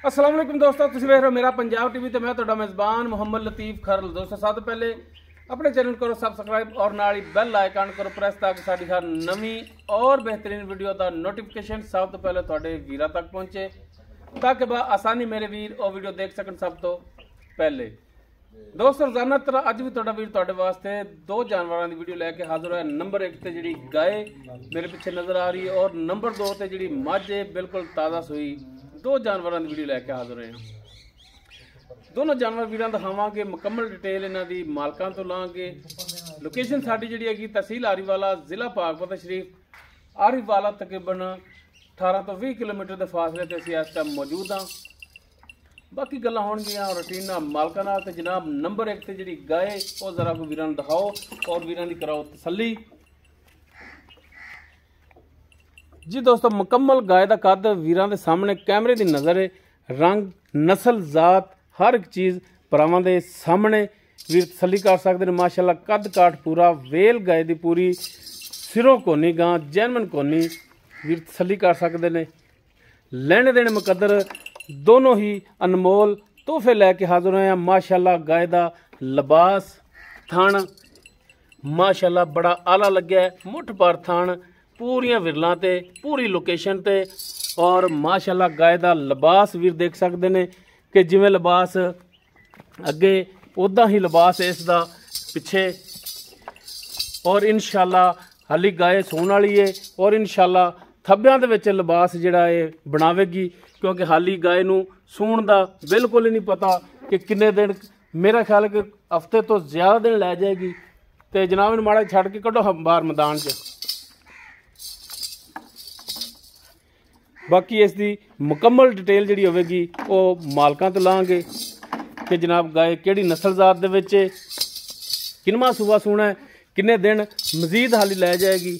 अस्सलाम वालेकुम दोस्तों, तुसीं वेख रहे हो मेरा पंजाब टीवी ते मैं तुहाडा मेज़बान मुहम्मद लतीफ़ खरल। दोस्तों सब तो पहले अपने चैनल करो सबसक्राइब और नाल ही बेल आइकन करो प्रेस ताकि साडी हर नवी और बेहतरीन वीडियो का नोटिफिकेशन सब तो पहले तुहाडे वीरां तक पहुंचे ताकि बा आसानी मेरे वीर और वीडियो देख सकन सब तो पहले। दोस्तों रोजाना तरह अज भी तुहाडा वीर तुहाडे वास्ते दो जानवरों की वीडियो लैके हाजिर होया। नंबर 1 ते जिहड़ी गाय मेरे पीछे नज़र आ रही है और नंबर 2 ते जिहड़ी मझ है बिल्कुल ताज़ा सूई। दो जानवरों की वीडियो लैके हाजिर होए। दोनों जानवर वीरां दिखावांगे, मुकम्मल डिटेल इन्हां दी मालकां तो लांगे। लोकेशन साडी जिहड़ी हैगी तहसील आरीवाला, जिला पाकपत शरीफ। आरीवाला तकरीबन 18 तो 20 किलोमीटर के फासले ते असीं इस टाइम मौजूद हाँ। बाकी गल्लां होणगीआं रूटीन मालकां नाल। ते जनाब नंबर 1 ते जिहड़ी गाय वो जरा को वीरां नूं दिखाओ और वीरां दी कराओ तसल्ली। जी दोस्तों मुकम्मल गाय का कद वीरां दे सामने कैमरे की नज़र है। रंग, नस्ल, जात हर एक चीज़ भरावां दे सामने वीर तसल्ली कर सकते हैं। माशाल्लाह कद काठ पूरा, वेल गाय दी पूरी, सिरों कोनी गां, जैनमन कोनी, वीर तसल्ली कर सकते हैं। लेने देने मुकद्दर दोनों ही अनमोल तोहफे लैके हाजिर होए हैं। माशाल्लाह गाय का लिबास, थण माशाल्लाह बड़ा आला लग्या है। मुठ पर थण, पूरियां विरलां ते, पूरी लोकेशन ते और माशाल्लाह गाय का लिबास वीर देख सकते हैं कि जिवें लिबास अगे उदा ही लिबास इसदा पिछे। और इंशाल्लाह हाली गाय सूण वाली है और इंशाल्लाह थब्बियां दे विच लिबास जिहड़ा है बनावेगी, क्योंकि हाली गाय नूं सूण दा बिल्कुल ही नहीं पता कि किन्ने दिन, मेरा ख्याल कि हफ्ते तो ज़्यादा दिन लै जाएगी। तो जनाब इन्हूं माड़ा छड्ड के कढो बाहर मैदान च। बाकी इसकी मुकम्मल डिटेल जिहड़ी होवेगी वो मालकां तो लांगे कि जनाब गाय किहड़ी नस्ल जात दे विच है, किनवां सूबा सूना है, किन्ने दिन मजीद हाली लै जाएगी।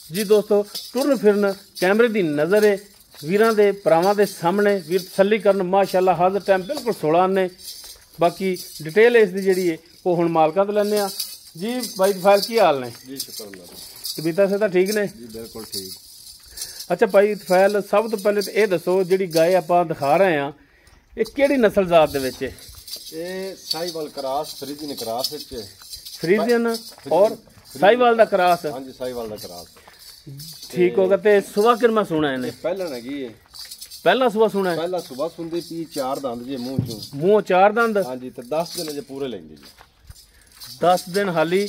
जी दोस्तों टुरन फिरन कैमरे की नज़र है वीरां दे भरावां दे सामने, वीर तसल्ली करन। माशाल्लाह हाज़र टाइम बिल्कुल 16 ने। बाकी डिटेल इसकी जिहड़ी है वो हुण मालकां तो लैने आ। जी भाई फाइल की हाल ने? जी शुक्र अल्लाह, तबीयत से तां ठीक ने? जी बिल्कुल ठीक। अच्छा भाई फैल सब तो पहले तो ये दसो जिहड़ी गाय आपां दिखा रहे हैं ये किहड़ी नस्ल जात दे विच है? ये साहिवाल क्रॉस, फ्रीजियन क्रॉस विच है। फ्रीजियन और साहिवाल दा क्रॉस? हां जी साहिवाल दा क्रॉस। ठीक होगा। ते सुबह किरमा सुना है ने? पहला हैगी है, पहला सुबह सुना है। पहला सुबह सुनदी पी 4 दंद जे मुंह चों। मुंह 4 दंद? हां जी। ते 10 दिन जे पूरे लेंदी जी। 10 दिन हाली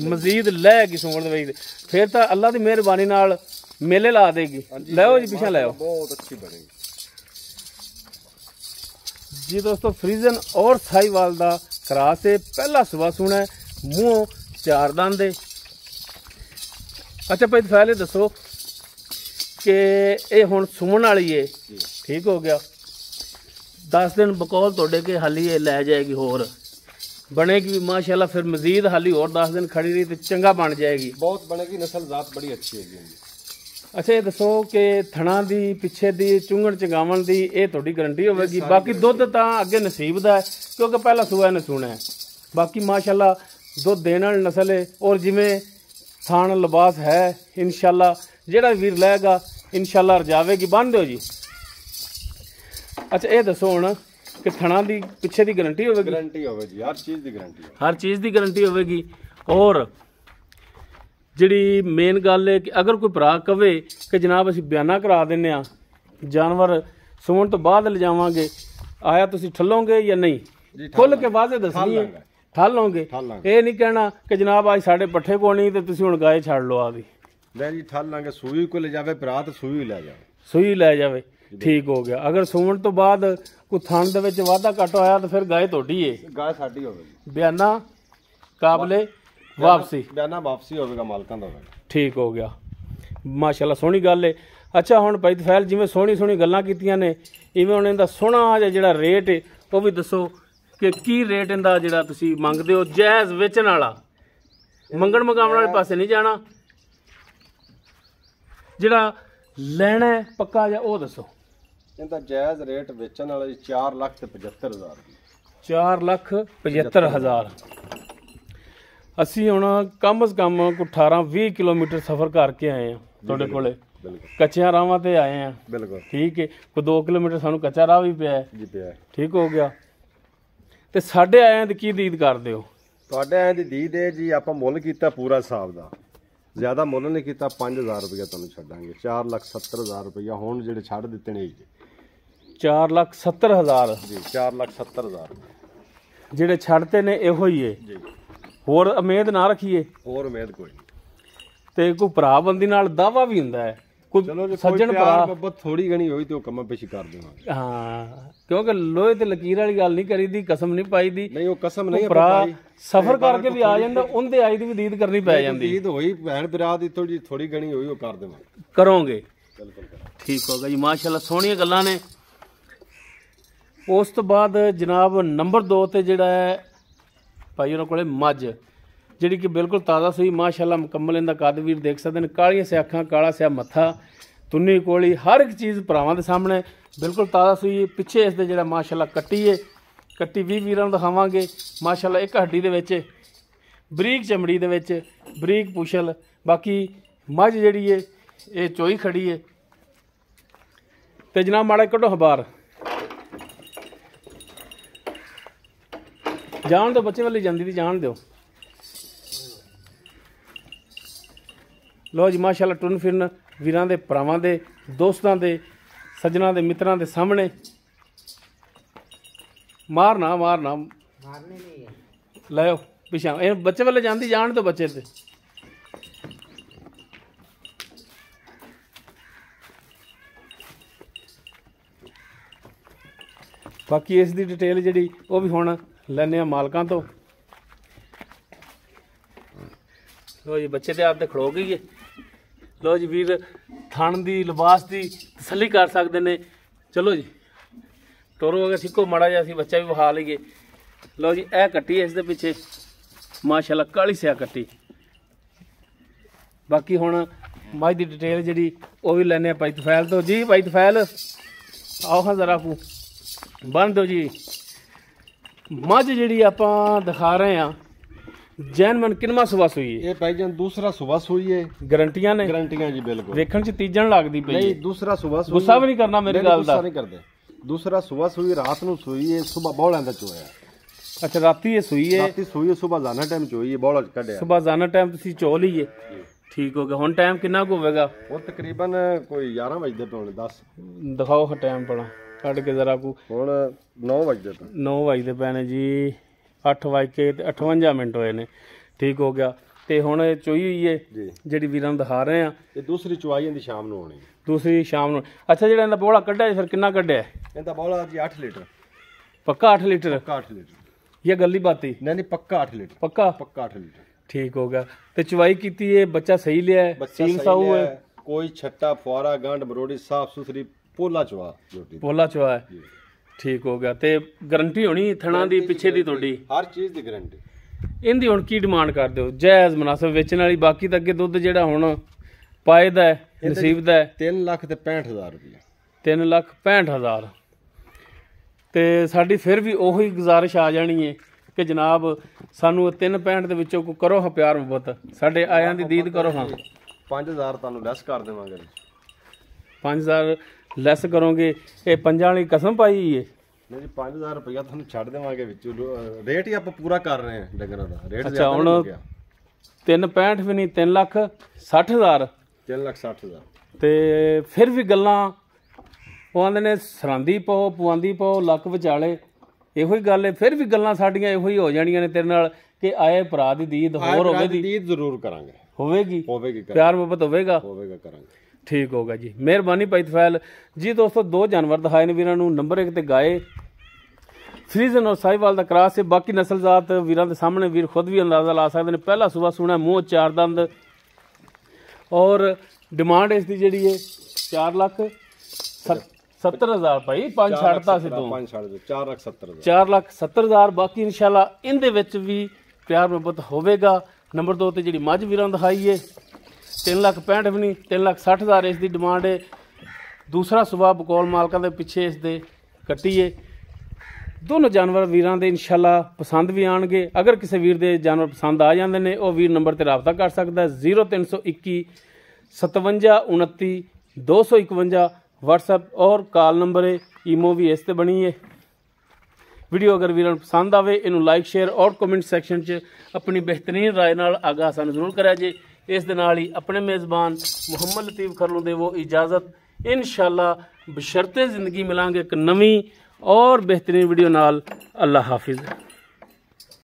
मजीद लैगी सूण दे विच, फिर तां अल्लाह दी मेहरबानी नाल मेले ला देगी। लाओ जी पीछे लाओ, बहुत अच्छी बनेगी। जी दोस्तों फ्रीजन और साहिवाल दा क्रॉस है, पहला सुबह सुना है, मुंह 4 दंद है। अच्छा भाई फैले दसो कि ये हुण सुमन वाली है, ठीक हो गया। 10 दिन बकौल तोड़े के हाली ये लै जाएगी, होर बनेगी भी माशाल्लाह। फिर मजीद हाली और 10 दिन खड़ी रही तो चंगा बन जाएगी, बहुत बनेगी। नस्ल जात बड़ी अच्छी है। अच्छा ये दसो कि थणा दी पिछे दी चुंगण चंगावन दी ये थोड़ी गारंटी होगी? बाकी दुध तो अगे नसीब दा है क्योंकि पहला सूआ ने सुना है। बाकी माशाल्लाह दुध देने वाली नस्ल है और जिमें थान लिबास है इंशाल्लाह जेड़ा वीर लैगा इंशाल्लाह रजावेगी। बन दो जी। अच्छा ये दसो हुण कि थणा दी पिछे दी गारंटी होगी? गारंटी होगी, हर चीज़ की गारंटी, हर चीज़ की गारंटी होगी। और जिहड़ी मेन गल है कि अगर कोई भरा कहे कि जनाब असीं बयाना करा देने आ, जानवर सूण तो बाद ले जावांगे, आया तुसीं ठल्लोगे या नहीं? खुल के वाजे दसनी है, ठल लोगे। ये नहीं कहना कि जनाब आज साढ़े पट्ठे को नहीं तो तुसीं हुण गाय छड़ लो आदि। नहीं जी ठल लांगे, सूई को ले जावे भरा तो सूई ले जावे, सूई ले जावे, ठीक हो गया। अगर सूण तो बाद कोई थण दे विच वाधा घट होया तो फिर गाय तोड़ी है, गाय साडी होवेगी। बयाना काबले वापसी, बयाना वापसी होगा मालकां दा। ठीक हो गया माशाल्लाह, सोहनी गल है। अच्छा हुण भाई फैल जिवें सोहनी सोहनी गल्लां कीतियां ने इवें हुण इहदा सोहना जिहड़ा रेट है वो भी दसो कि की रेट इहदा जिहड़ा तुसीं मंगदे हो? जायज़ वेचण वाला, मंगण मगावण वाले पासे नहीं जाना, जिहड़ा लैना है पक्का जा वो दसो। इहदा जायज़ रेट वेचण वाला 4,75,000। 4,75,000। असी हुण कम अज़ कम को 18-20 किलोमीटर सफ़र करके आए हैं तुहाडे कोले। ਬਿਲਕੁਲ ਕੱਚਿਆਂ ਰਾਹਾਂ ਤੇ ਆਏ ਆ। ਬਿਲਕੁਲ ਠੀਕ ਹੈ, ਕੋਈ 2 ਕਿਲੋਮੀਟਰ ਸਾਨੂੰ ਕੱਚਾ ਰਾਹ ਵੀ ਪਿਆ ਹੈ। ਜੀ ਪਿਆ ਹੈ। ਠੀਕ ਹੋ ਗਿਆ। ਤੇ ਸਾਡੇ ਆਇਆਂ ਦੀ ਕੀ ਉਮੀਦ ਕਰਦੇ ਹੋ? ਤੁਹਾਡੇ ਐਂ ਦੀ ਦੀਦ ਹੈ ਜੀ, ਆਪਾਂ ਮੁੱਲ ਕੀਤਾ ਪੂਰਾ ਹਿਸਾਬ ਦਾ, ਜ਼ਿਆਦਾ ਮੁੱਲ ਨਹੀਂ ਕੀਤਾ। 5000 ਰੁਪਇਆ ਤੁਹਾਨੂੰ ਛੱਡਾਂਗੇ, 4,70,000 ਰੁਪਇਆ ਹੁਣ ਜਿਹੜੇ ਛੱਡ ਦਿੱਤੇ ਨੇ ਜੀ। 4,70,000 ਜੀ 4,70,000 ਜਿਹੜੇ ਛੱਡਤੇ ਨੇ ਇਹੋ ਹੀ ਏ ਜੀ। ਹੋਰ ਉਮੀਦ ਨਾ ਰੱਖੀਏ ਹੋਰ ਉਮੀਦ ਕੋਈ ਨਹੀਂ। ਤੇ ਕੋਈ ਭਰਾ ਬੰਦੀ ਨਾਲ ਦਾਵਾ ਵੀ ਹੁੰਦਾ ਹੈ, ਕੋਈ ਚਲੋ ਜੇ ਸੱਜਣ ਪਿਆਰ ਭਰਾ। ਮੁਹੱਬਤ ਥੋੜੀ ਘਣੀ ਹੋਈ ਤੇ ਉਹ ਕੰਮਾਂ ਪੇਸ਼ੀ ਕਰ ਦੇਵਾਂਗੇ। ਹਾਂ, ਕਿਉਂਕਿ ਲੋਹੇ ਤੇ ਲਕੀਰ ਵਾਲੀ ਗੱਲ ਨਹੀਂ ਕਰੀਦੀ, ਕਸਮ ਨਹੀਂ ਪਾਈਦੀ। ਨਹੀਂ ਉਹ ਕਸਮ ਨਹੀਂ ਭਰਾ ਸਫਰ ਕਰਕੇ ਵੀ ਆ ਜਾਂਦਾ, ਉਹਦੇ ਆਈ ਦੀ ਵੀ ਦੀਦ ਕਰਨੀ ਪੈ ਜਾਂਦੀ। ਦੀਦ ਹੋਈ ਭੈਣ ਭਰਾ ਦੀ ਥੋੜੀ ਘਣੀ ਹੋਈ ਉਹ ਕਰ ਦੇਵਾਂਗੇ। ਕਰੋਗੇ? ਬਿਲਕੁਲ ਕਰਾਂਗੇ। ਠੀਕ ਹੋਗਾ ਜੀ, ਮਾਸ਼ਾਅੱਲਾ ਸੋਹਣੀਆਂ ਗੱਲਾਂ ਨੇ। ਉਸ ਤੋਂ ਬਾਅਦ ਜਨਾਬ ਨੰਬਰ 2 ਤੇ ਜਿਹੜਾ ਹੈ ਭਾਈ ਉਹਨਾਂ ਕੋਲੇ ਮੱਝ, ਜਿਹੜੀ ਕਿ ਬਿਲਕੁਲ ਤਾਜ਼ਾ ਸੂਈ, ਮਾਸ਼ਾਅੱਲਾ ਮੁਕੰਮਲ ਇਹਦਾ ਕੱਦ ਵੀਰ ਦੇਖ ਸਕਦੇ ਨੇ। ਕਾਲੀਆਂ ਸਿਆਖਾਂ, ਕਾਲਾ ਸਿਆ ਮੱਥਾ, ਤੁੰਨੀ ਕੋਲੀ, ਹਰ ਇੱਕ ਚੀਜ਼ ਭਰਾਵਾਂ ਦੇ ਸਾਹਮਣੇ ਬਿਲਕੁਲ ਤਾਜ਼ਾ ਸੂਈ। ਪਿੱਛੇ ਇਸ ਦੇ ਜਿਹੜਾ ਮਾਸ਼ਾਅੱਲਾ ਕੱਟੀ ਏ, ਕੱਟੀ ਵੀ ਵੀਰਾਂ ਨੂੰ ਦਿਖਾਵਾਂਗੇ। ਮਾਸ਼ਾਅੱਲਾ ਇੱਕ ਹੱਡੀ ਦੇ ਵਿੱਚ, ਬਰੀਕ ਚਮੜੀ ਦੇ ਵਿੱਚ, ਬਰੀਕ ਪੁਛਲ। ਬਾਕੀ ਮੱਝ ਜਿਹੜੀ ਏ ਇਹ ਚੋਈ ਖੜੀ ਏ। ਤੇ ਜਨਾਬ ਮਾੜਾ ਕੱਢੋ ਹਬਾਰ, ਜਾਣ ਦਿਓ ਬੱਚੇ ਵਾਲੀ ਜਾਂਦੀ ਦੀ, ਜਾਣ ਦਿਓ। ਲੋ ਜੀ ਮਾਸ਼ਾਅੱਲਾ ਟੁਰਨ ਫਿਰਨ ਵੀਰਾਂ ਦੇ, ਭਰਾਵਾਂ ਦੇ, ਦੋਸਤਾਂ ਦੇ, ਸੱਜਣਾ ਦੇ, ਮਿੱਤਰਾਂ ਦੇ ਸਾਹਮਣੇ। ਮਾਰਨਾ ਲੈ ਪਿਛਾ, ਇਹ ਬੱਚੇ ਵਾਲੇ ਜਾਂਦੀ, ਜਾਣ ਦਿਓ ਬੱਚੇ ਤੇ। ਬਾਕੀ ਇਸ ਦੀ ਡਿਟੇਲ ਜਿਹੜੀ ਉਹ ਵੀ ਹੁਣ ਲੈਣੇ ਆ ਮਾਲਕਾਂ ਤੋਂ। ਲੋ ਜੀ ਬੱਚੇ ਦੇ ਆਪ ਤੇ ਖੜੋ ਗਈ ਹੈ। ਲੋ ਜੀ ਵੀਰ ਥਣ ਦੀ, ਲਿਬਾਸ ਦੀ ਤਸੱਲੀ ਕਰ ਸਕਦੇ ਨੇ। ਚਲੋ ਜੀ ਟੋਰੋ ਅਗਰ ਸਿੱਕੋ ਮਾੜਾ ਜਿਹਾ, ਅਸੀਂ ਬੱਚਾ ਵੀ ਵਿਖਾ ਲਈਏ। ਲੋ ਜੀ ਇਹ ਕੱਟੀ ਇਸ ਦੇ ਪਿੱਛੇ ਮਾਸ਼ਾਅੱਲਾ ਕਾਲੀ ਸਿਆ ਕੱਟੀ। ਬਾਕੀ ਹੁਣ ਮੱਝ ਦੀ ਡਿਟੇਲ ਜਿਹੜੀ ਉਹ ਵੀ ਲੈਣੇ ਆ ਭਾਈ ਤਫੈਲ ਤੋਂ। ਜੀ ਭਾਈ ਤਫੈਲ ਆਓ ਹਾਂ ਜ਼ਰਾ ਕੋ ਬੰਨ ਦਿਓ ਜੀ। ਮੱਝ ਜਿਹੜੀ ਆਪਾਂ ਦਿਖਾ ਰਹੇ ਆ ਜੈਨਮਨ ਕਿੰਨਵਾਂ ਸੂਆ ਸੂਈ ਹੈ? ਇਹ ਭਾਈ ਜਾਨ ਦੂਸਰਾ ਸੂਆ ਸੂਈ ਹੈ। ਗਰੰਟੀਆਂ ਨੇ? ਗਰੰਟੀਆਂ ਜੀ ਬਿਲਕੁਲ। ਵੇਖਣ ਚ ਤੀਜਣ ਲੱਗਦੀ ਪਈ ਨਹੀਂ ਦੂਸਰਾ ਸੂਆ ਸੂਈ। ਗੁੱਸਾ ਵੀ ਨਹੀਂ ਕਰਨਾ ਮੇਰੀ ਗੱਲ ਦਾ। ਗੁੱਸਾ ਨਹੀਂ ਕਰਦੇ। ਦੂਸਰਾ ਸੂਆ ਸੂਈ, ਰਾਤ ਨੂੰ ਸੂਈ ਹੈ, ਸਵੇਰ ਬੌਲਾਂ ਦਾ ਚੋਇਆ। ਅੱਛਾ ਰਾਤੀ ਇਹ ਸੂਈ ਹੈ? ਰਾਤੀ ਸੂਈ ਹੈ, ਸਵੇਰ ਜ਼ਾਨਾ ਟਾਈਮ ਚੋਈ ਹੈ, ਬੌਲਾਂ ਚ ਕੱਢਿਆ। ਸਵੇਰ ਜ਼ਾਨਾ ਟਾਈਮ ਤੁਸੀਂ ਚੋ ਲਈਏ। ਠੀਕ ਹੋ ਗਿਆ। ਹੁਣ ਟਾਈਮ ਕਿੰਨਾ ਕੁ ਹੋਵੇਗਾ? ਹੁਣ ਤਕਰੀਬਨ ਕੋਈ 11 ਵਜੇ ਪੌਣੇ 10। ਦਿਖਾਓ ਹਾਂ ਟਾਈਮ ਪੜਾ ਕੱਢ ਕੇ ਜ਼ਰਾ ਕੋ। ਹੁਣ 9 ਵਜੇ ਪਏ। 9 ਵਜੇ ਪਏ ਨੇ ਜੀ, 8 ਵਜ ਕੇ 58 ਮਿੰਟ ਹੋਏ ਨੇ। ਠੀਕ ਹੋ ਗਿਆ। ਤੇ ਹੁਣ ਇਹ ਚੋਈ ਹੋਈ ਹੈ ਜੀ, ਜਿਹੜੀ ਵੀਰਾਂ ਨੂੰ ਦਿਖਾ ਰਹੇ ਆ। ਇਹ ਦੂਸਰੀ ਚੁਆਈ ਇਹਦੀ ਸ਼ਾਮ ਨੂੰ ਹੋਣੀ। ਦੂਸਰੀ ਸ਼ਾਮ ਨੂੰ। ਅੱਛਾ ਜਿਹੜਾ ਇਹਦਾ ਬੋਲਾ ਕੱਢਿਆ ਫਿਰ ਕਿੰਨਾ ਕੱਢਿਆ? ਇਹਦਾ ਬੌਲਾ ਜੀ 8 ਲੀਟਰ। ਪੱਕਾ 8 ਲੀਟਰ? ਪੱਕਾ 8 ਲੀਟਰ। ਇਹ ਗੱਲੀ ਬਾਤੀ? ਨਹੀਂ ਪੱਕਾ 8 ਲੀਟਰ। ਪੱਕਾ? ਪੱਕਾ 8 ਲੀਟਰ। ਠੀਕ ਹੋ ਗਿਆ। ਤੇ ਚਵਾਈ ਕੀਤੀ ਹੈ, ਬੱਚਾ ਸਹੀ ਲਿਆ ਹੈ, ਸੀਲ ਸਾਊ ਹੈ, ਕੋਈ ਛੱਟਾ ਫੁਆਰਾ ਗੰਢ ਮਰੋੜੀ ਸਾਫ ਸੁਥਰੀ ਪੋਲਾ ਚਵਾ ਜੋਟੀ ਪੋਲਾ ਚਵਾ ਹੈ। ਠੀਕ ਹੋ ਗਿਆ। ਤੇ ਗਾਰੰਟੀ ਹੋਣੀ ਥਣਾ ਦੀ ਪਿੱਛੇ ਦੀ ਤੁਹਾਡੀ? ਹਰ ਚੀਜ਼ ਦੀ ਗਾਰੰਟੀ। ਇਹਦੀ ਹੁਣ ਕੀ ਡਿਮਾਂਡ ਕਰਦੇ ਹੋ? ਜਾਇਜ਼ ਮੁਨਾਸਬ ਵੇਚਣ ਵਾਲੀ? ਬਾਕੀ ਤਾਂ ਅੱਗੇ ਦੁੱਧ ਜਿਹੜਾ ਹੁਣ ਪਾਏ ਦਾ ਹੈ, ਨਸੀਬ ਦਾ ਹੈ। 3,65,000 ਰੁਪਏ। 3,65,000। ਤੇ ਸਾਡੀ ਫਿਰ ਵੀ ਉਹੀ ਗੁਜ਼ਾਰਿਸ਼ ਆ ਜਾਣੀ ਹੈ ਕਿ ਜਨਾਬ ਸਾਨੂੰ 365 ਦੇ ਵਿੱਚੋਂ ਕੋਈ ਕਰੋ ਹਾਂ ਪਿਆਰ ਮੁਹੱਬਤ, ਸਾਡੇ ਆਇਆਂ ਦੀ ਦੀਦ ਕਰੋ ਹਾਂ। 5,000 ਤੁਹਾਨੂੰ ਲੈਸ ਕਰ ਦੇਵਾਂਗੇ। 5,000 ਲੈਸ ਕਰੋਗੇ? ਇਹ ਪੰਜਾਂ ਵਾਲੀ ਕਸਮ ਪਾਈ ਹੈ? ਨਹੀਂ ਜੀ 5,000 ਰੁਪਇਆ ਤੁਹਾਨੂੰ ਛੱਡ ਦੇਵਾਂਗੇ ਵਿੱਚੋਂ। ਰੇਟ ਹੀ ਆਪਾਂ ਪੂਰਾ ਕਰ ਰਹੇ ਹਾਂ ਡੰਗਰਾਂ ਦਾ ਰੇਟ। ਅੱਛਾ ਹੁਣ 365 ਵੀ ਨਹੀਂ, 3,60,000। 3,60,000। ਤੇ ਫਿਰ ਵੀ ਗੱਲਾਂ ਉਹ ਆਂਦੇ ਨੇ ਸਰਾਂਦੀ ਪਾਓ ਪਵਾਂਦੀ ਪਾਓ ਲੱਕ ਵਿਚਾਲੇ। ਇਹੋ ਹੀ ਗੱਲ ਹੈ। ਫਿਰ ਵੀ ਗੱਲਾਂ ਸਾਡੀਆਂ ਇਹੋ ਹੀ ਹੋ ਜਾਣੀਆਂ ਨੇ ਤੇਰੇ ਨਾਲ ਕਿ ਆਏ ਭਰਾ ਦੀ ਦੀਦ ਹੋਰ ਹੋਵੇਗੀ। ਦੀਦ ਜ਼ਰੂਰ ਕਰਾਂਗੇ। ਹੋਵੇਗੀ? ਹੋਵੇਗੀ। ਪਿਆਰ ਮੁਹੱਬਤ ਹੋਵੇਗਾ? ਹੋਵੇਗਾ, ਕਰਾਂਗੇ। ਠੀਕ ਹੋਗਾ ਜੀ, ਮਿਹਰਬਾਨੀ ਭਾਈ ਤਫੈਲ ਜੀ। ਦੋਸਤੋ 2 ਜਾਨਵਰ ਦਿਖਾਏ ਨੇ ਵੀਰਾਂ ਨੂੰ। ਨੰਬਰ 1 ਤੇ ਗਾਏ ਫਰੀਜ਼ਨ ਔਰ ਸਾਹੀਵਾਲ ਦਾ ਕਰਾਸ ਹੈ। ਬਾਕੀ ਨਸਲਜ਼ਾਤ ਵੀਰਾਂ ਦੇ ਸਾਹਮਣੇ ਵੀਰ ਖੁਦ ਵੀ ਅੰਦਾਜ਼ਾ ਲਾ ਸਕਦੇ ਨੇ। ਪਹਿਲਾ ਸੂਆ ਸੂਣਾ, ਮੂੰਹ 4 ਦੰਦ। ਔਰ ਡਿਮਾਂਡ ਇਸ ਦੀ ਜਿਹੜੀ ਹੈ 4,70,000 ਭਾਈ। 5 ਛੱਡਤਾ ਸੀ ਤੂੰ। 5 ਛੱਡ ਦੇ। 4,70,000। 4,70,000। ਬਾਕੀ ਇਨਸ਼ਾਅੱਲਾ ਇਹਦੇ ਵਿੱਚ ਵੀ ਪਿਆਰ ਮੁਹੱਬਤ ਹੋਵੇਗਾ। ਨੰਬਰ 2 ਤੇ ਜਿਹੜੀ ਮੱਝ ਵੀਰਾਂ ਦਿਖਾਈ ਹੈ 3,65,000 ਵੀ ਨਹੀਂ, 3,60,000 ਇਸ ਦੀ ਡਿਮਾਂਡ ਹੈ। ਦੂਸਰਾ ਸੂਆ ਬਕੌਲ ਮਾਲਕਾਂ ਦੇ ਪਿੱਛੇ ਇਸ ਦੇ ਕੱਟੀ ਹੈ। ਦੋਨੋਂ ਜਾਨਵਰ ਵੀਰਾਂ ਦੇ ਇਨਸ਼ਾਅੱਲਾ ਪਸੰਦ ਵੀ ਆਣਗੇ। ਅਗਰ ਕਿਸੇ ਵੀਰ ਦੇ ਜਾਨਵਰ ਪਸੰਦ ਆ ਜਾਂਦੇ ਨੇ ਉਹ ਵੀਰ ਨੰਬਰ ਤੇ ਰਾਬਤਾ ਕਰ ਸਕਦਾ ਹੈ 0321 57 29 251 WhatsApp और कॉल नंबर है, ईमो भी इस ते बनी है। वीडियो अगर वीरां नूं पसंद आवे इनू लाइक शेयर और कमेंट सैक्शन च अपनी बेहतरीन राय नाल आगाह सानूं जरूर करिया जे। इस दे नाल ही अपने मेज़बान मुहम्मद लतीफ़ खरलू दे वो इजाज़त, इंशाअल्लाह बशर्ते ज़िंदगी मिलांगे एक नवीं और बेहतरीन वीडियो नाल। अल्लाह हाफिज़।